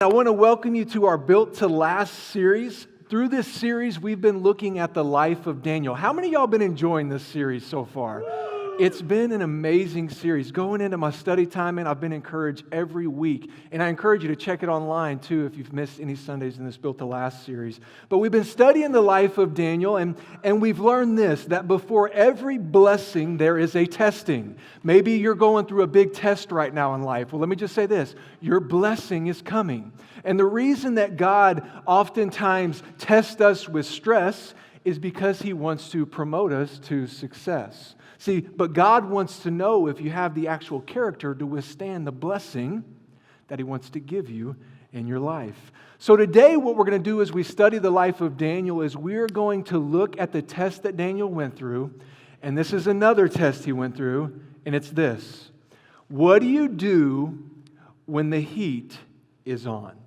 I want to welcome you to our Built to Last series. Through this series, we've been looking at the life of Daniel. How many of y'all been enjoying this series so far? It's been an amazing series. Going into my study time, and I've been encouraged every week. And I encourage you to check it online, too, if you've missed any Sundays in this Built to Last series. But we've been studying the life of Daniel, and we've learned this, that before every blessing, there is a testing. Maybe you're going through a big test right now in life. Well, let me just say this. Your blessing is coming. And the reason that God oftentimes tests us with stress is because He wants to promote us to success. See, but God wants to know if you have the actual character to withstand the blessing that He wants to give you in your life. So today what we're going to do as we study the life of Daniel is we're going to look at the test that Daniel went through. And this is another test he went through, and it's this. What do you do when the heat is on?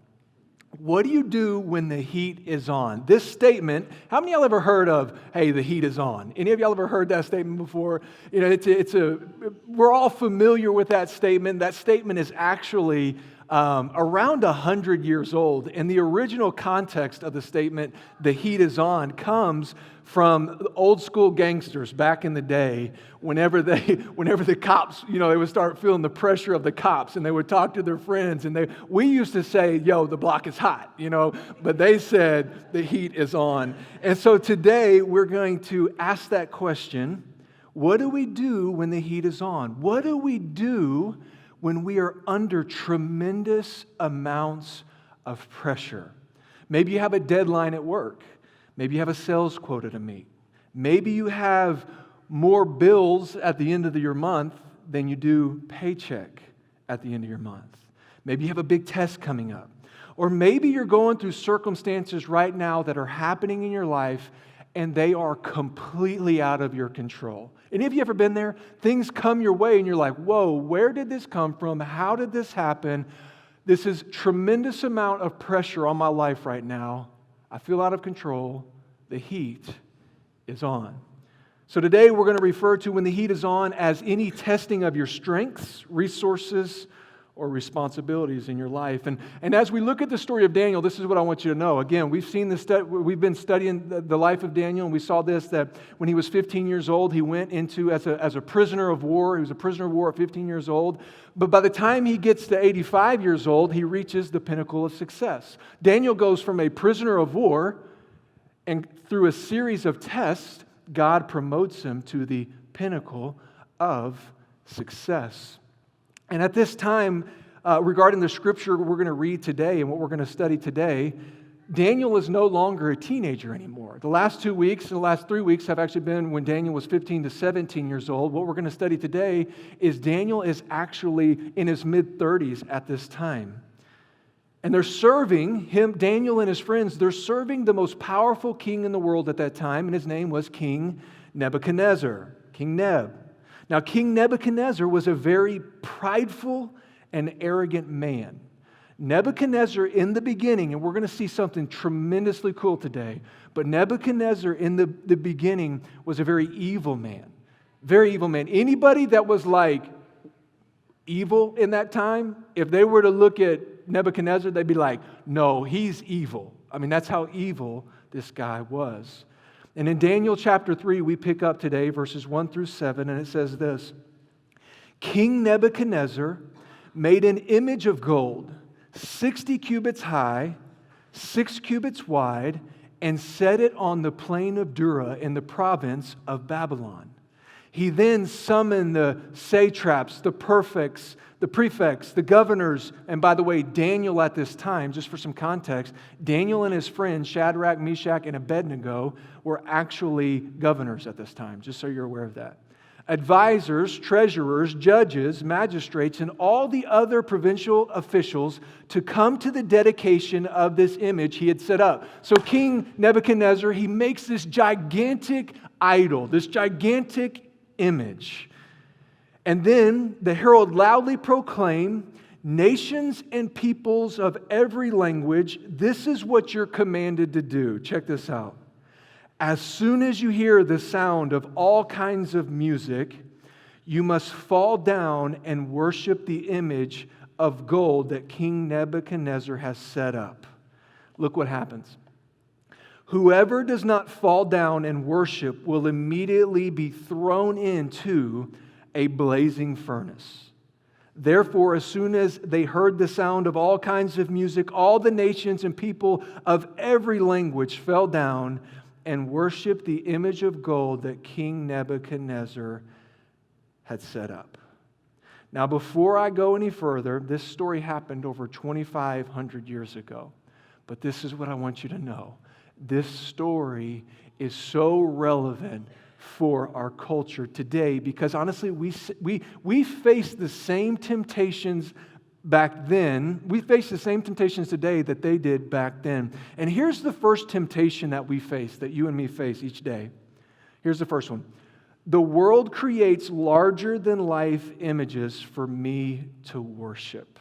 What do you do when the heat is on? This statement, how many of y'all ever heard of, hey, the heat is on? Any of y'all ever heard that statement before? You know, we're all familiar with that statement. That statement is actually around 100 years old. And the original context of the statement, the heat is on, comes from old school gangsters back in the day. Whenever the cops, they would start feeling the pressure of the cops, and they would talk to their friends, and we used to say, yo, the block is hot, but they said the heat is on. And so today we're going to ask that question, what do we do when the heat is on? What do we do when we are under tremendous amounts of pressure? Maybe you have a deadline at work. Maybe you have a sales quota to meet. Maybe you have more bills at the end of your month than you do paycheck at the end of your month. Maybe you have a big test coming up. Or maybe you're going through circumstances right now that are happening in your life and they are completely out of your control. Any of you ever been there? Things come your way and you're like, whoa, where did this come from? How did this happen? This is tremendous amount of pressure on my life right now. I feel out of control. The heat is on. So today we're going to refer to when the heat is on as any testing of your strengths, resources, or responsibilities in your life. And as we look at the story of Daniel, this is what I want you to know. Again, we've been studying the life of Daniel, and we saw this, that when he was 15 years old, he went into as a prisoner of war. He was a prisoner of war at 15 years old. But by the time he gets to 85 years old, he reaches the pinnacle of success. Daniel goes from a prisoner of war, and through a series of tests, God promotes him to the pinnacle of success. And at this time, regarding the scripture we're going to read today and what we're going to study today, Daniel is no longer a teenager anymore. The last 2 weeks and the last 3 weeks have actually been when Daniel was 15 to 17 years old. What we're going to study today is Daniel is actually in his mid-30s at this time. And they're serving him, Daniel and his friends, they're serving the most powerful king in the world at that time, and his name was King Nebuchadnezzar, King Neb. Now, King Nebuchadnezzar was a very prideful and arrogant man. Nebuchadnezzar in the beginning, and we're going to see something tremendously cool today, but Nebuchadnezzar in the beginning was a very evil man. Very evil man. Anybody that was like evil in that time, if they were to look at Nebuchadnezzar, they'd be like, no, he's evil. I mean, that's how evil this guy was. And in Daniel chapter 3, we pick up today verses 1 through 7, and it says this. King Nebuchadnezzar made an image of gold, 60 cubits high, 6 cubits wide, and set it on the plain of Dura in the province of Babylon. He then summoned the satraps, the prefects, the governors, and by the way, Daniel at this time, just for some context, Daniel and his friends, Shadrach, Meshach, and Abednego, were actually governors at this time, just so you're aware of that. Advisors, treasurers, judges, magistrates, and all the other provincial officials to come to the dedication of this image he had set up. So King Nebuchadnezzar, he makes this gigantic idol, this gigantic image. And then the herald loudly proclaimed, nations and peoples of every language, this is what you're commanded to do. Check this out. As soon as you hear the sound of all kinds of music, you must fall down and worship the image of gold that King Nebuchadnezzar has set up. Look what happens. Whoever does not fall down and worship will immediately be thrown into a blazing furnace. Therefore, as soon as they heard the sound of all kinds of music, all the nations and people of every language fell down and worshiped the image of gold that King Nebuchadnezzar had set up. Now, before I go any further, this story happened over 2,500 years ago. But this is what I want you to know. This story is so relevant for our culture today because honestly, we face the same temptations back then. We face the same temptations today that they did back then. And here's the first temptation that we face, that you and me face each day. Here's the first one. The world creates larger than life images for me to worship.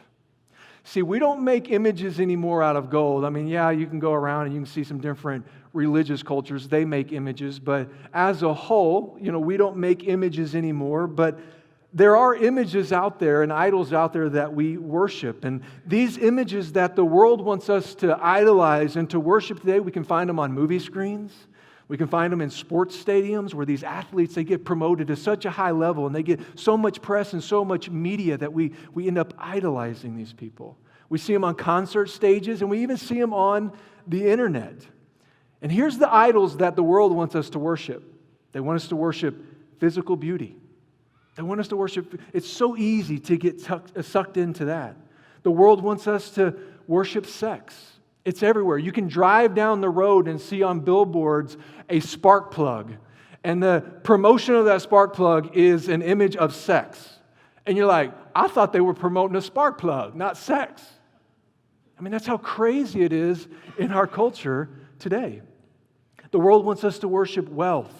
See, we don't make images anymore out of gold. I mean, yeah, you can go around and you can see some different religious cultures. They make images, but as a whole, we don't make images anymore. But there are images out there and idols out there that we worship. And these images that the world wants us to idolize and to worship today, we can find them on movie screens. We can find them in sports stadiums where these athletes, they get promoted to such a high level and they get so much press and so much media that we end up idolizing these people. We see them on concert stages and we even see them on the internet. And here's the idols that the world wants us to worship. They want us to worship physical beauty. They want us to worship, it's so easy to get sucked into that. The world wants us to worship sex. It's everywhere. You can drive down the road and see on billboards a spark plug. And the promotion of that spark plug is an image of sex. And you're like, I thought they were promoting a spark plug, not sex. I mean, that's how crazy it is in our culture today. The world wants us to worship wealth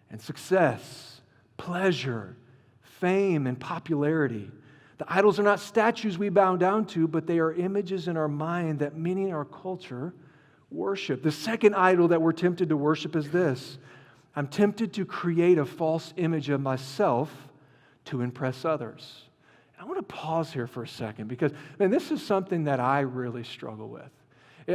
and success, pleasure, fame, and popularity. The idols are not statues we bow down to, but they are images in our mind that many in our culture worship. The second idol that we're tempted to worship is this. I'm tempted to create a false image of myself to impress others. I want to pause here for a second because, man, this is something that I really struggle with.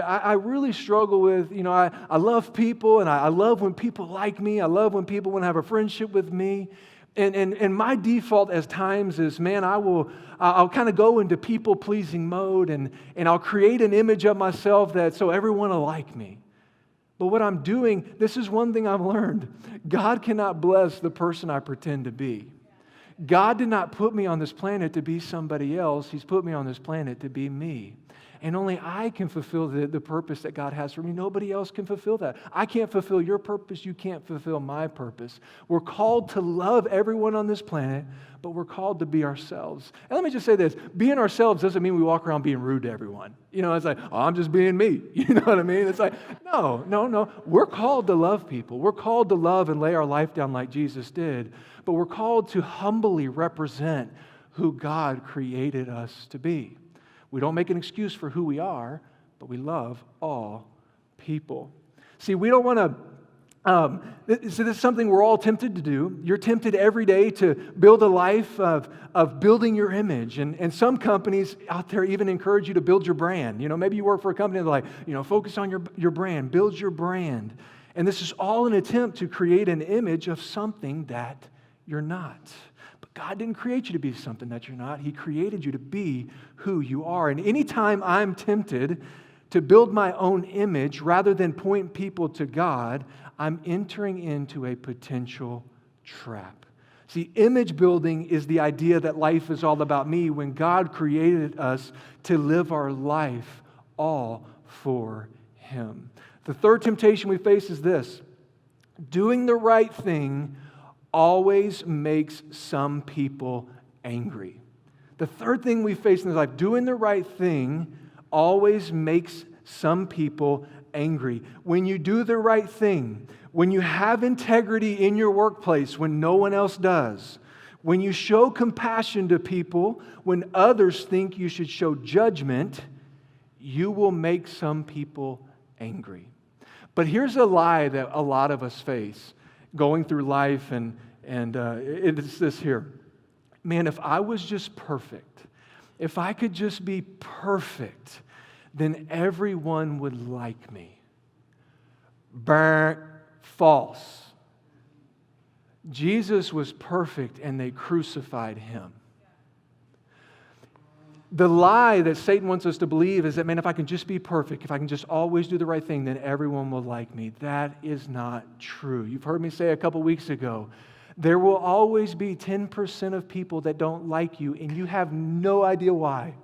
I really struggle with, I love people and I love when people like me. I love when people want to have a friendship with me. And my default as times is, man, I'll kind of go into people-pleasing mode and I'll create an image of myself so everyone will like me. But what I'm doing, this is one thing I've learned. God cannot bless the person I pretend to be. God did not put me on this planet to be somebody else. He's put me on this planet to be me. And only I can fulfill the purpose that God has for me. Nobody else can fulfill that. I can't fulfill your purpose. You can't fulfill my purpose. We're called to love everyone on this planet, but we're called to be ourselves. And let me just say this. Being ourselves doesn't mean we walk around being rude to everyone. It's like, oh, I'm just being me. You know what I mean? It's like, no. We're called to love people. We're called to love and lay our life down like Jesus did. But we're called to humbly represent who God created us to be. We don't make an excuse for who we are, but we love all people. See, we don't want to, so this is something we're all tempted to do. You're tempted every day to build a life of building your image. And some companies out there even encourage you to build your brand. Maybe you work for a company that's like, focus on your brand, build your brand. And this is all an attempt to create an image of something that you're not. God didn't create you to be something that you're not. He created you to be who you are. And anytime I'm tempted to build my own image rather than point people to God, I'm entering into a potential trap. See, image building is the idea that life is all about me when God created us to live our life all for Him. The third temptation we face is this: doing the right thing always makes some people angry. The third thing we face in this life, doing the right thing always makes some people angry. When you do the right thing, when you have integrity in your workplace when no one else does, when you show compassion to people when others think you should show judgment, you will make some people angry. But here's a lie that a lot of us face going through life, and it's this here. Man, if I was just perfect, If I could just be perfect, then everyone would like me. Burnt, false. Jesus was perfect and they crucified him. The lie that Satan wants us to believe is that, man, if I can just be perfect, if I can just always do the right thing, then everyone will like me. That is not true. You've heard me say a couple weeks ago, there will always be 10% of people that don't like you, and you have no idea why.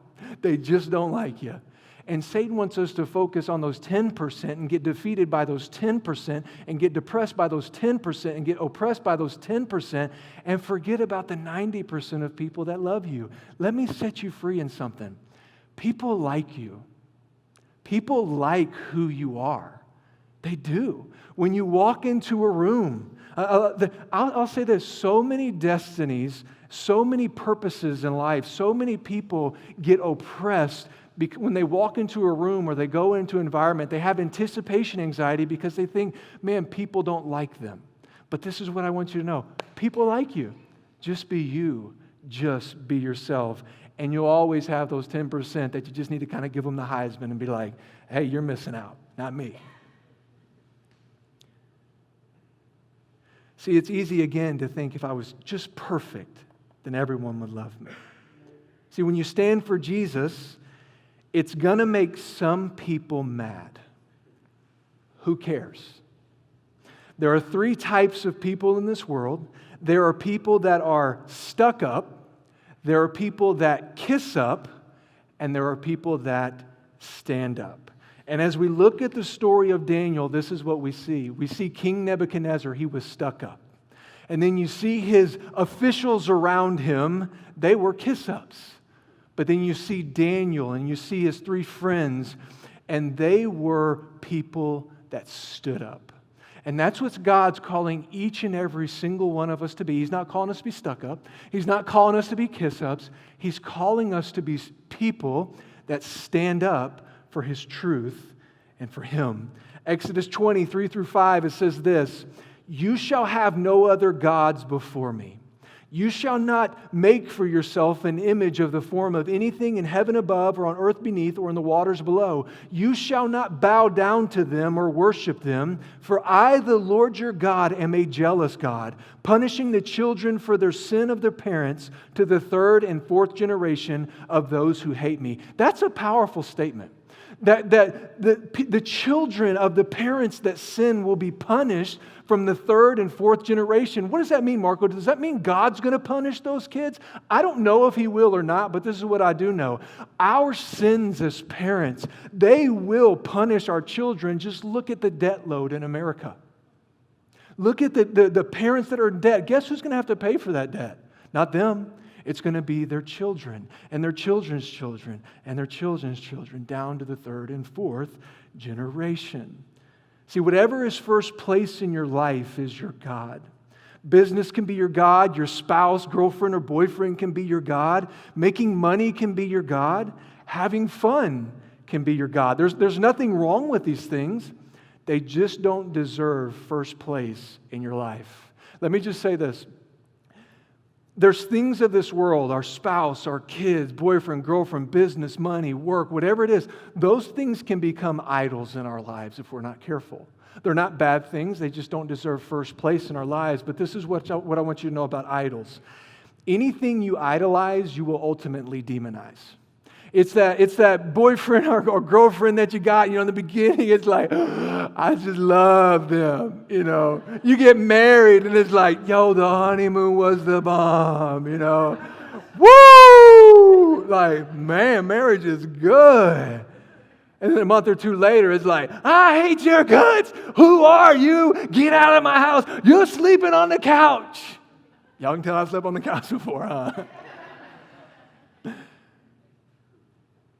They just don't like you. And Satan wants us to focus on those 10% and get defeated by those 10% and get depressed by those 10% and get oppressed by those 10% and forget about the 90% of people that love you. Let me set you free in something. People like you. People like who you are. They do. When you walk into a room, I'll say this, so many destinies, so many purposes in life, so many people get oppressed when they walk into a room or they go into an environment. They have anticipation anxiety because they think, man, people don't like them. But this is what I want you to know. People like you. Just be you. Just be yourself. And you'll always have those 10% that you just need to kind of give them the Heisman and be like, hey, you're missing out, not me. See, it's easy again to think if I was just perfect, then everyone would love me. See, when you stand for Jesus, it's going to make some people mad. Who cares? There are 3 types of people in this world. There are people that are stuck up, there are people that kiss up, and there are people that stand up. And as we look at the story of Daniel, this is what we see. We see King Nebuchadnezzar, he was stuck up. And then you see his officials around him, they were kiss-ups. But then you see Daniel and you see his 3 friends, and they were people that stood up. And that's what God's calling each and every single one of us to be. He's not calling us to be stuck up. He's not calling us to be kiss-ups. He's calling us to be people that stand up for His truth and for Him. Exodus 20, 3-5, it says this, "You shall have no other gods before me. You shall not make for yourself an image of the form of anything in heaven above or on earth beneath or in the waters below. You shall not bow down to them or worship them, for I, the Lord your God, am a jealous God, punishing the children for their sin of their parents to the 3rd and 4th generation of those who hate me." That's a powerful statement. That the children of the parents that sin will be punished from the 3rd and 4th generation. What does that mean, Marco? Does that mean God's going to punish those kids? I don't know if He will or not, but this is what I do know. Our sins as parents, they will punish our children. Just look at the debt load in America. Look at the parents that are in debt. Guess who's going to have to pay for that debt? Not them. It's going to be their children and their children's children and their children's children down to the 3rd and 4th generation. See, whatever is first place in your life is your God. Business can be your God. Your spouse, girlfriend, or boyfriend can be your God. Making money can be your God. Having fun can be your God. There's nothing wrong with these things. They just don't deserve first place in your life. Let me just say this. There's things of this world, our spouse, our kids, boyfriend, girlfriend, business, money, work, whatever it is, those things can become idols in our lives if we're not careful. They're not bad things, they just don't deserve first place in our lives. But this is what I want you to know about idols. Anything you idolize, you will ultimately demonize. It's that boyfriend or girlfriend that you got, in the beginning, it's like, I just love them, You get married and it's like, yo, the honeymoon was the bomb, Woo! Like, man, marriage is good. And then a month or 2 later, it's like, I hate your guts. Who are you? Get out of my house. You're sleeping on the couch. Y'all can tell I slept on the couch before, huh?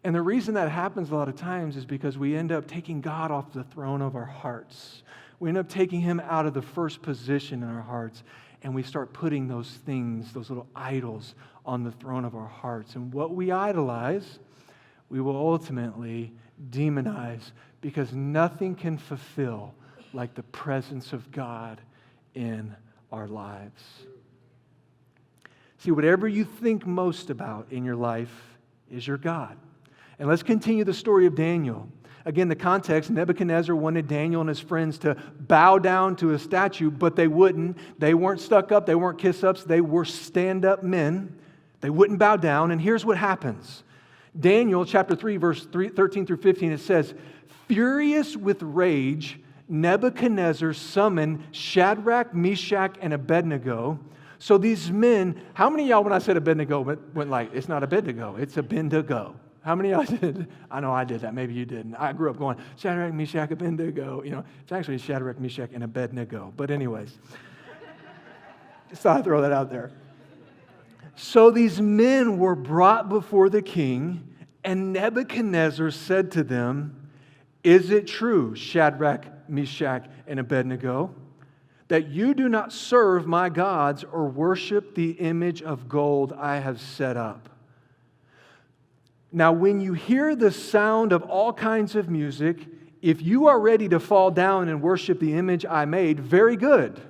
And the reason that happens a lot of times is because we end up taking God off the throne of our hearts. We end up taking Him out of the first position in our hearts, and we start putting those things, those little idols, on the throne of our hearts. And what we idolize, we will ultimately demonize, because nothing can fulfill like the presence of God in our lives. See, whatever you think most about in your life is your God. And let's continue the story of Daniel. Again, the context, Nebuchadnezzar wanted Daniel and his friends to bow down to a statue, but they wouldn't. They weren't stuck up. They weren't kiss-ups. They were stand-up men. They wouldn't bow down. And here's what happens. Daniel chapter 3, verse 13 through 15, it says, "Furious with rage, Nebuchadnezzar summoned Shadrach, Meshach, and Abednego." So these men, how many of y'all, when I said Abednego, went like, it's not Abednego, it's Abednego? How many of y'all did? I know I did that. Maybe you didn't. I grew up going, Shadrach, Meshach, Abednego. It's actually Shadrach, Meshach, and Abednego. But anyways, just thought I'd throw that out there. So these men were brought before the king, and Nebuchadnezzar said to them, "Is it true, Shadrach, Meshach, and Abednego, that you do not serve my gods or worship the image of gold I have set up? Now, when you hear the sound of all kinds of music, if you are ready to fall down and worship the image I made, very good.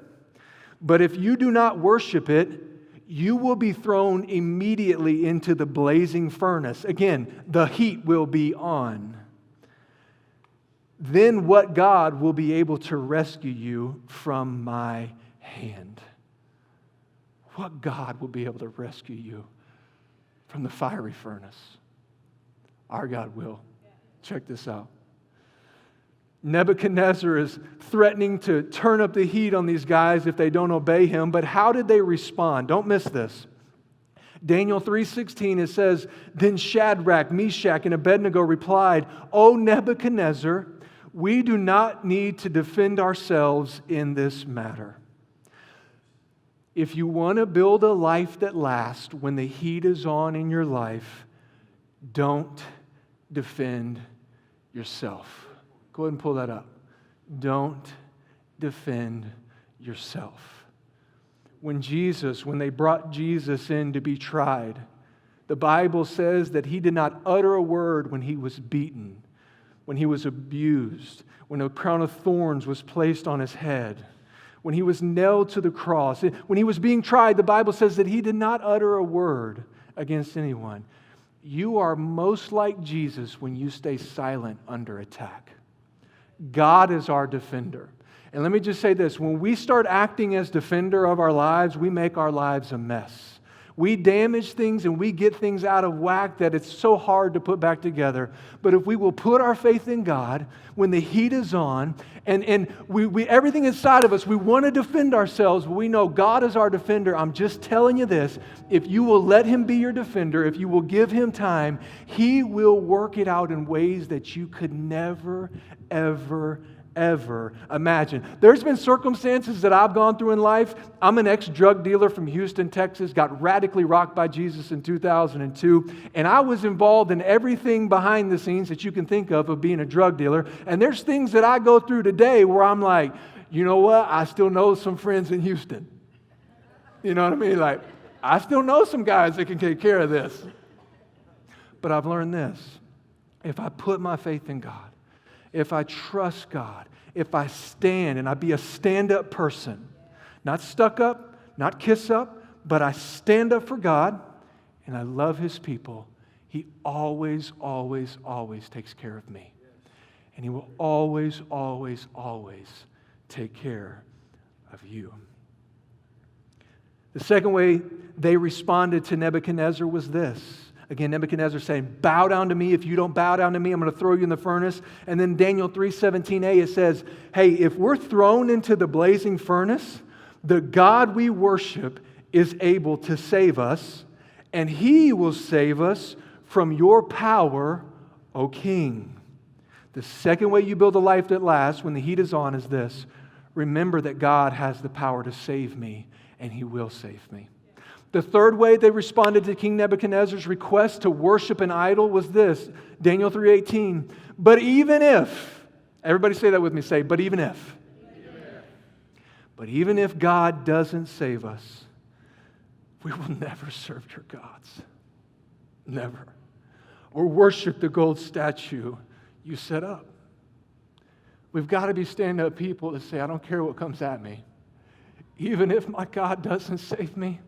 But if you do not worship it, you will be thrown immediately into the blazing furnace." Again, the heat will be on. "Then what God will be able to rescue you from my hand?" What God will be able to rescue you from the fiery furnace? Our God will. Check this out. Nebuchadnezzar is threatening to turn up the heat on these guys if they don't obey him, but how did they respond? Don't miss this. Daniel 3:16, it says, "Then Shadrach, Meshach, and Abednego replied, 'O Nebuchadnezzar, we do not need to defend ourselves in this matter.'" If you want to build a life that lasts when the heat is on in your life, don't defend yourself. Go ahead and pull that up. Don't defend yourself. When they brought Jesus in to be tried, the Bible says that he did not utter a word when he was beaten, when he was abused, when a crown of thorns was placed on his head, when he was nailed to the cross. When he was being tried, the Bible says that he did not utter a word against anyone. You are most like Jesus when you stay silent under attack. God is our defender. And let me just say this, when we start acting as defender of our lives, we make our lives a mess. We damage things and we get things out of whack that it's so hard to put back together. But if we will put our faith in God, when the heat is on, and we everything inside of us, we want to defend ourselves, but we know God is our defender. I'm just telling you this, if you will let Him be your defender, if you will give Him time, He will work it out in ways that you could never, ever imagine. There's been circumstances that I've gone through in life. I'm an ex-drug dealer from Houston, Texas, got radically rocked by Jesus in 2002, and I was involved in everything behind the scenes that you can think of being a drug dealer. And there's things that I go through today where I'm like, you know what? I still know some friends in Houston. You know what I mean? Like, I still know some guys that can take care of this. But I've learned this. If I put my faith in God, if I trust God, if I stand and I be a stand-up person, not stuck up, not kiss up, but I stand up for God and I love His people, He always, always, always takes care of me. And He will always, always, always take care of you. The second way they responded to Nebuchadnezzar was this. Again, Nebuchadnezzar saying, bow down to me. If you don't bow down to me, I'm going to throw you in the furnace. And then Daniel 3:17a, it says, hey, if we're thrown into the blazing furnace, the God we worship is able to save us, and He will save us from your power, O King. The second way you build a life that lasts when the heat is on is this. Remember that God has the power to save me, and He will save me. The third way they responded to King Nebuchadnezzar's request to worship an idol was this, Daniel 3:18. But even if, everybody say that with me, say, but even if. But even if God doesn't save us, we will never serve your gods. Never. Or worship the gold statue you set up. We've got to be stand-up people that say, I don't care what comes at me. Even if my God doesn't save me,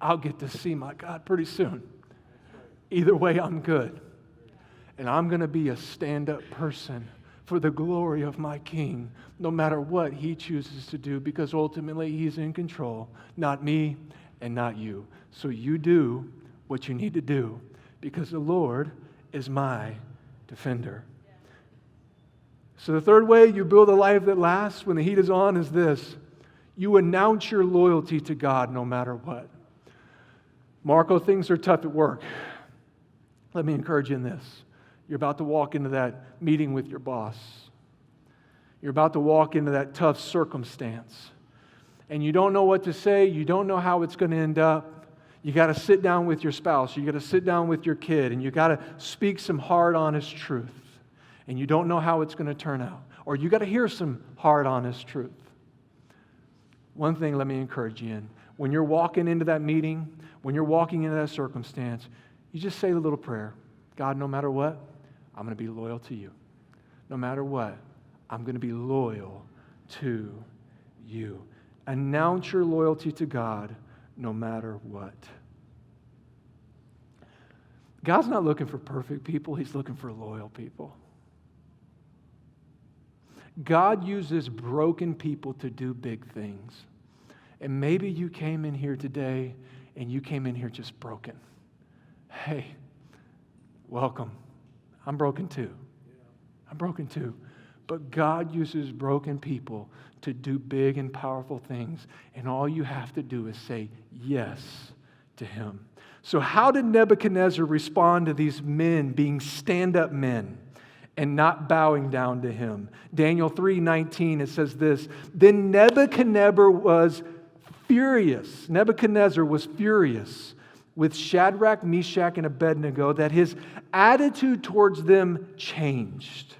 I'll get to see my God pretty soon. Either way, I'm good. And I'm going to be a stand-up person for the glory of my King, no matter what he chooses to do, because ultimately he's in control, not me and not you. So you do what you need to do, because the Lord is my defender. So the third way you build a life that lasts when the heat is on is this: you announce your loyalty to God no matter what. Marco, things are tough at work. Let me encourage you in this. You're about to walk into that meeting with your boss. You're about to walk into that tough circumstance. And you don't know what to say. You don't know how it's going to end up. You got to sit down with your spouse. You got to sit down with your kid. And you got to speak some hard, honest truth. And you don't know how it's going to turn out. Or you got to hear some hard, honest truth. One thing, let me encourage you in. When you're walking into that meeting, when you're walking into that circumstance, you just say the little prayer. God, no matter what, I'm going to be loyal to you. No matter what, I'm going to be loyal to you. Announce your loyalty to God no matter what. God's not looking for perfect people. He's looking for loyal people. God uses broken people to do big things. And maybe you came in here today and you came in here just broken. Hey, welcome. I'm broken too. I'm broken too. But God uses broken people to do big and powerful things. And all you have to do is say yes to Him. So how did Nebuchadnezzar respond to these men being stand-up men and not bowing down to him? Daniel 3:19, it says this: Then Nebuchadnezzar was furious. Nebuchadnezzar was furious with Shadrach, Meshach, and Abednego that his attitude towards them changed.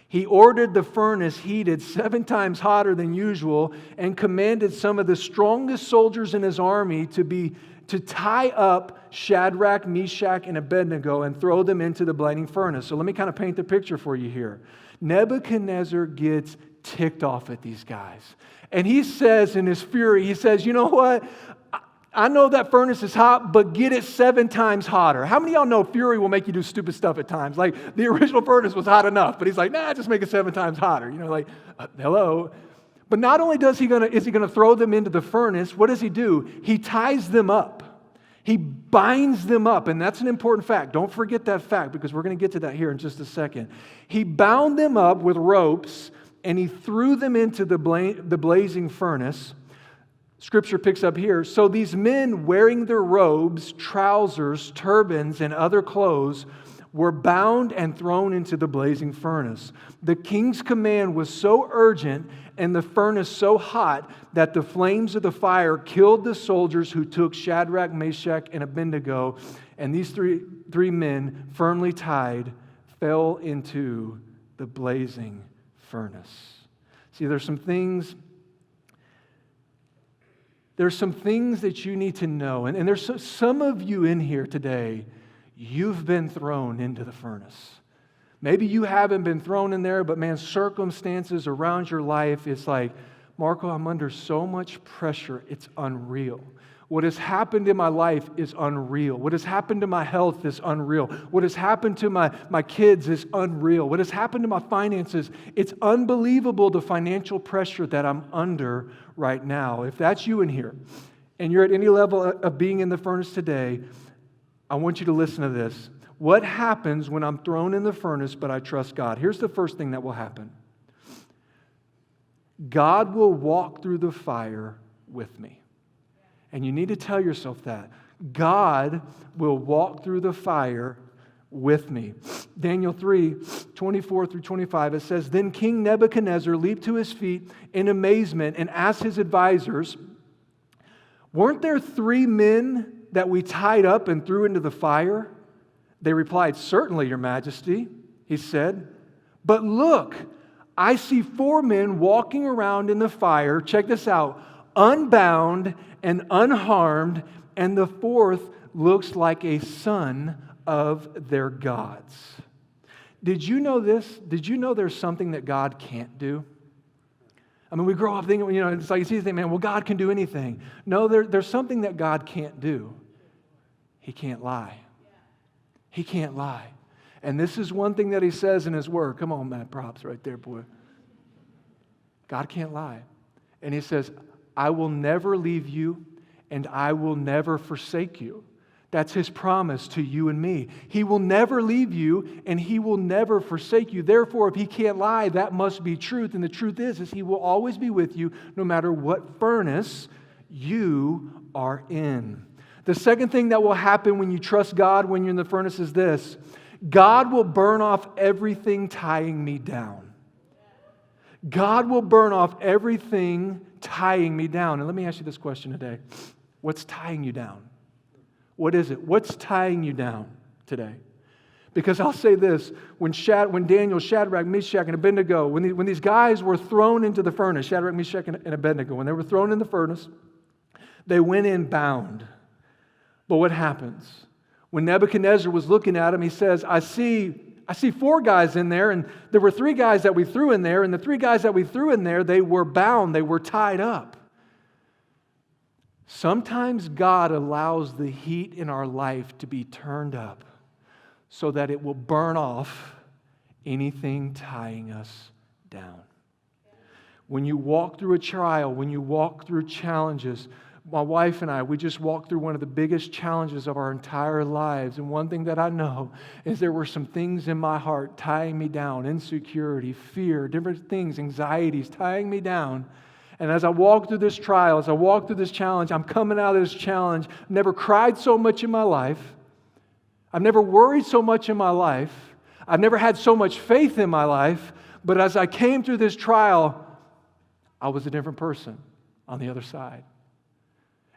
He ordered the furnace heated 7 times hotter than usual and commanded some of the strongest soldiers in his army to tie up Shadrach, Meshach, and Abednego and throw them into the blazing furnace. So let me kind of paint the picture for you here. Nebuchadnezzar gets ticked off at these guys. And he says in his fury, he says, you know what? I know that furnace is hot, but get it 7 times hotter. How many of y'all know fury will make you do stupid stuff at times? Like the original furnace was hot enough, but he's like, nah, just make it 7 times hotter. You know, like, hello. But not only is he going to throw them into the furnace, what does he do? He ties them up. He binds them up, and that's an important fact. Don't forget that fact, because we're going to get to that here in just a second. He bound them up with ropes, and he threw them into the blazing furnace. Scripture picks up here. So these men wearing their robes, trousers, turbans, and other clothes were bound and thrown into the blazing furnace. The king's command was so urgent and the furnace so hot that the flames of the fire killed the soldiers who took Shadrach, Meshach, and Abednego. And these three men, firmly tied, fell into the blazing furnace. See, there's some things that you need to know. And there's some of you in here today, you've been thrown into the furnace. Maybe you haven't been thrown in there, but man, circumstances around your life, it's like, Marco, I'm under so much pressure, it's unreal. What has happened in my life is unreal. What has happened to my health is unreal. What has happened to my kids is unreal. What has happened to my finances, it's unbelievable the financial pressure that I'm under right now. If that's you in here, and you're at any level of being in the furnace today, I want you to listen to this. What happens when I'm thrown in the furnace, but I trust God? Here's the first thing that will happen. God will walk through the fire with me. And you need to tell yourself that. God will walk through the fire with me. Daniel 3:24-25, it says, Then King Nebuchadnezzar leaped to his feet in amazement and asked his advisors, Weren't there 3 men that we tied up and threw into the fire? They replied, Certainly, Your Majesty, he said. But look, I see 4 men walking around in the fire. Check this out. Unbound and unharmed, and the 4th looks like a son of their gods. Did you know this? Did you know there's something that God can't do? I mean, we grow up thinking, it's like you see the thing, man, well, God can do anything. No, there's something that God can't do. He can't lie. He can't lie. And this is one thing that he says in his word. Come on, Matt, props right there, boy. God can't lie. And he says, I will never leave you and I will never forsake you. That's his promise to you and me. He will never leave you and he will never forsake you. Therefore, if he can't lie, that must be truth. And the truth is he will always be with you no matter what furnace you are in. The second thing that will happen when you trust God when you're in the furnace is this. God will burn off everything tying me down. God will burn off everything tying me down. And let me ask you this question today. What's tying you down? What is it? What's tying you down today? Because I'll say this, when Daniel, Shadrach, Meshach, and Abednego, when these guys were thrown into the furnace, Shadrach, Meshach, and Abednego, when they were thrown in the furnace, they went in bound. But what happens? When Nebuchadnezzar was looking at him, he says, I see 4 guys in there, and there were 3 guys that we threw in there, and the 3 guys that we threw in there, they were bound, they were tied up. Sometimes God allows the heat in our life to be turned up so that it will burn off anything tying us down. When you walk through a trial, when you walk through challenges, my wife and I, we just walked through one of the biggest challenges of our entire lives. And one thing that I know is there were some things in my heart tying me down, insecurity, fear, different things, anxieties tying me down. And as I walk through this trial, as I walk through this challenge, I'm coming out of this challenge. I've never cried so much in my life. I've never worried so much in my life. I've never had so much faith in my life. But as I came through this trial, I was a different person on the other side.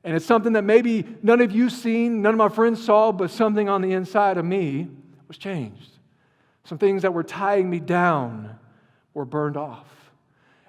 And it's something that maybe none of you seen, none of my friends saw, but something on the inside of me was changed. Some things that were tying me down were burned off.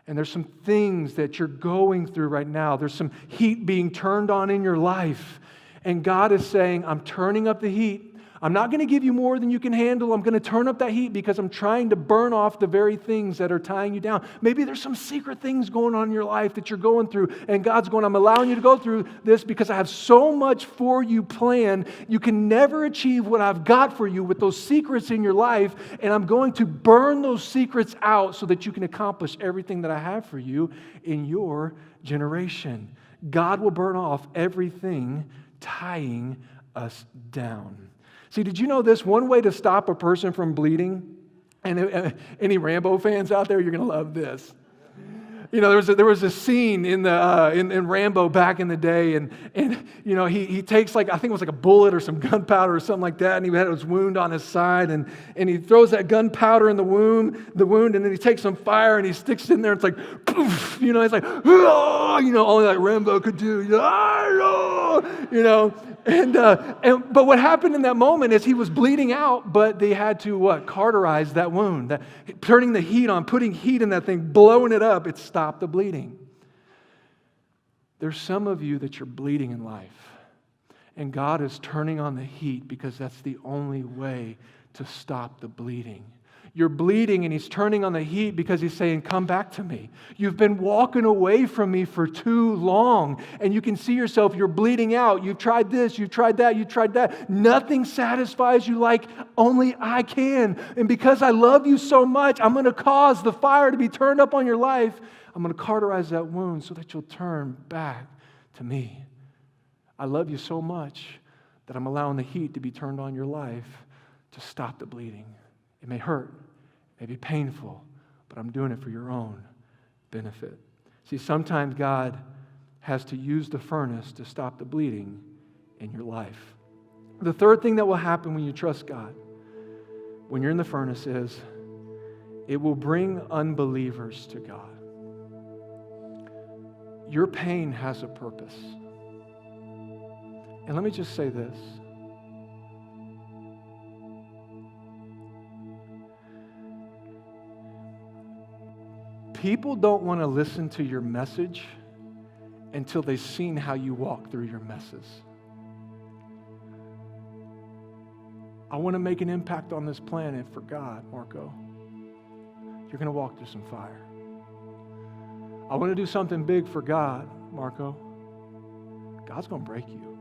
And there's some things that you're going through right now. There's some heat being turned on in your life. And God is saying, I'm turning up the heat. I'm not going to give you more than you can handle. I'm going to turn up that heat because I'm trying to burn off the very things that are tying you down. Maybe there's some secret things going on in your life that you're going through. And God's going, I'm allowing you to go through this because I have so much for you planned. You can never achieve what I've got for you with those secrets in your life. And I'm going to burn those secrets out so that you can accomplish everything that I have for you in your generation. God will burn off everything tying us down. See, did you know this? One way to stop a person from bleeding, and any Rambo fans out there, you're going to love this. You know, there was a scene in Rambo back in the day, and you know, he takes I think it was a bullet or some gunpowder or something like that, and he had his wound on his side, and he throws that gunpowder in the wound, and then he takes some fire and he sticks it in there. It's like, poof, you know, it's like, oh, you know, only like Rambo could do, you know, but what happened in that moment is he was bleeding out, but they had to cauterize that wound, turning the heat on, putting heat in that thing, blowing it up. It stopped the bleeding. There's some of you that you're bleeding in life, and God is turning on the heat because that's the only way to stop the bleeding. You're bleeding and He's turning on the heat because He's saying, come back to me. You've been walking away from me for too long, and you can see yourself, you're bleeding out. You've tried this, you've tried that, you've tried that. Nothing satisfies you like only I can. And because I love you so much, I'm going to cause the fire to be turned up on your life. I'm going to cauterize that wound so that you'll turn back to me. I love you so much that I'm allowing the heat to be turned on your life to stop the bleeding. It may hurt, it may be painful, but I'm doing it for your own benefit. See, sometimes God has to use the furnace to stop the bleeding in your life. The third thing that will happen when you trust God, when you're in the furnace, is it will bring unbelievers to God. Your pain has a purpose. And let me just say this. People don't want to listen to your message until they've seen how you walk through your messes. I want to make an impact on this planet for God, Marco. You're going to walk through some fire. I want to do something big for God, Marco. God's going to break you.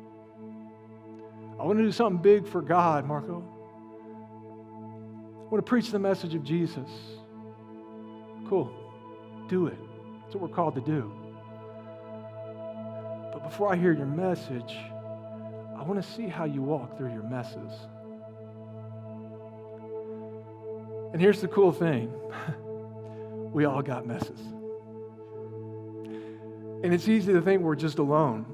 I want to do something big for God, Marco. I want to preach the message of Jesus. Cool. Do it. That's what we're called to do. But before I hear your message, I want to see how you walk through your messes. And here's the cool thing. We all got messes. And it's easy to think we're just alone.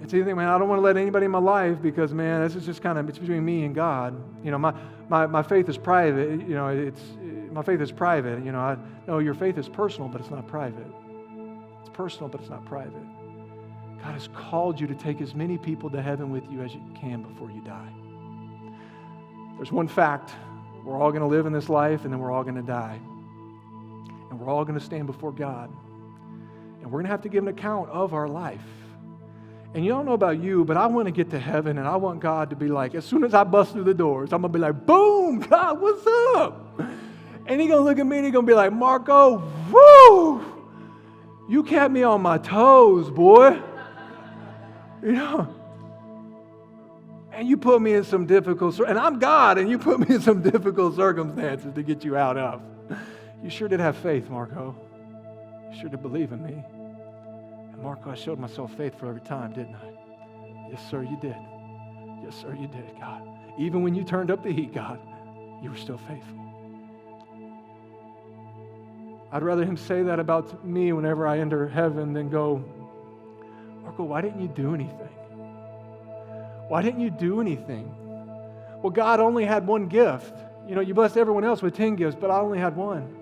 It's easy to think, man, I don't want to let anybody in my life because, man, this is just kind of, it's between me and God. You know, my faith is private. You know, my faith is private. You know, no, your faith is personal, but it's not private. It's personal, but it's not private. God has called you to take as many people to heaven with you as you can before you die. There's one fact. We're all going to live in this life, and then we're all going to die. And we're all going to stand before God. And we're going to have to give an account of our life. And you don't know about you, but I want to get to heaven, and I want God to be like, as soon as I bust through the doors, I'm going to be like, boom, God, what's up? And He's going to look at me, and He's going to be like, Marco, woo! You kept me on my toes, boy. You know? And you put me in some difficult, and I'm God, and you put me in some difficult circumstances to get you out of. You sure did have faith, Marco. You sure did believe in me. And Marco, I showed myself faithful every time, didn't I? Yes, sir, you did. Yes, sir, you did, God. Even when you turned up the heat, God, you were still faithful. I'd rather Him say that about me whenever I enter heaven than go, Marco, why didn't you do anything? Why didn't you do anything? Well, God only had one gift. You know, you blessed everyone else with 10 gifts, but I only had one.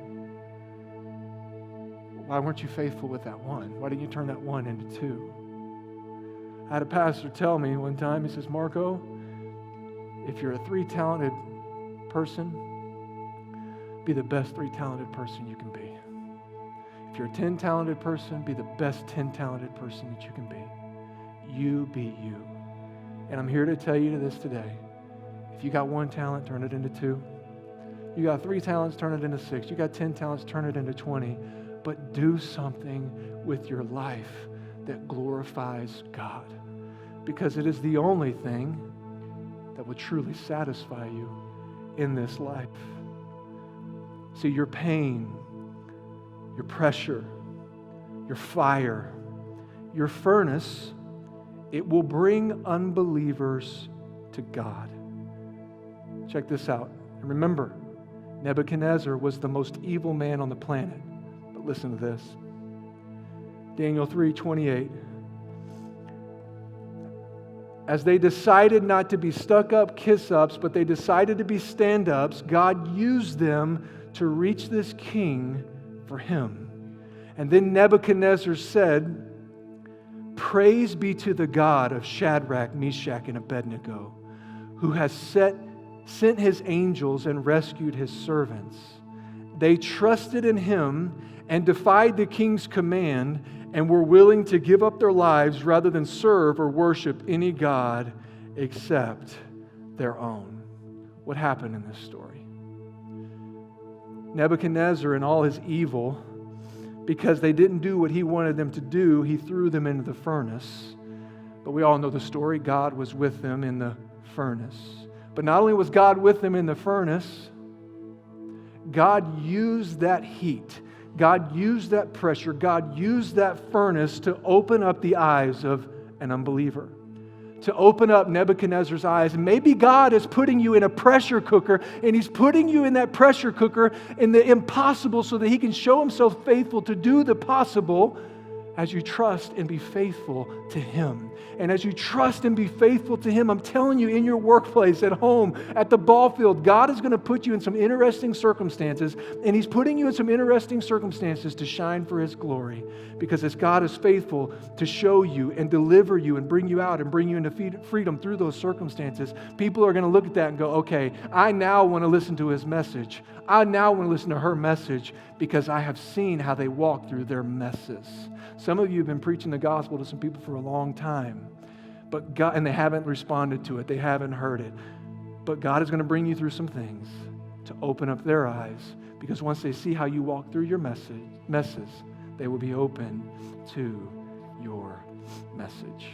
Why weren't you faithful with that one? Why didn't you turn that one into 2? I had a pastor tell me one time, he says, Marco, if you're a 3-talented person, be the best 3-talented person you can be. If you're a 10-talented person, be the best 10-talented person that you can be. You be you. And I'm here to tell you this today. If you got 1 talent, turn it into 2. You got 3 talents, turn it into 6. You got 10 talents, turn it into 20. But do something with your life that glorifies God. Because it is the only thing that will truly satisfy you in this life. See, your pain, your pressure, your fire, your furnace, it will bring unbelievers to God. Check this out. And remember, Nebuchadnezzar was the most evil man on the planet. But listen to this. Daniel 3:28. As they decided not to be stuck-up kiss-ups, but they decided to be stand-ups, God used them to reach this king for Him. And then Nebuchadnezzar said, Praise be to the God of Shadrach, Meshach, and Abednego, who has sent His angels and rescued His servants. They trusted in Him and defied the king's command and were willing to give up their lives rather than serve or worship any god except their own. What happened in this story? Nebuchadnezzar and all his evil, because they didn't do what he wanted them to do, he threw them into the furnace. But we all know the story. God was with them in the furnace. But not only was God with them in the furnace, God used that heat. God used that pressure. God used that furnace to open up the eyes of an unbeliever. To open up Nebuchadnezzar's eyes. And maybe God is putting you in a pressure cooker, and He's putting you in that pressure cooker in the impossible so that He can show Himself faithful to do the possible as you trust and be faithful to Him. And as you trust and be faithful to Him, I'm telling you, in your workplace, at home, at the ball field, God is going to put you in some interesting circumstances, and He's putting you in some interesting circumstances to shine for His glory. Because as God is faithful to show you and deliver you and bring you out and bring you into freedom through those circumstances, people are going to look at that and go, okay, I now want to listen to his message. I now want to listen to her message because I have seen how they walk through their messes. Some of you have been preaching the gospel to some people for a long time, but God, and they haven't responded to it. They haven't heard it. But God is going to bring you through some things to open up their eyes, because once they see how you walk through your messes, they will be open to your message.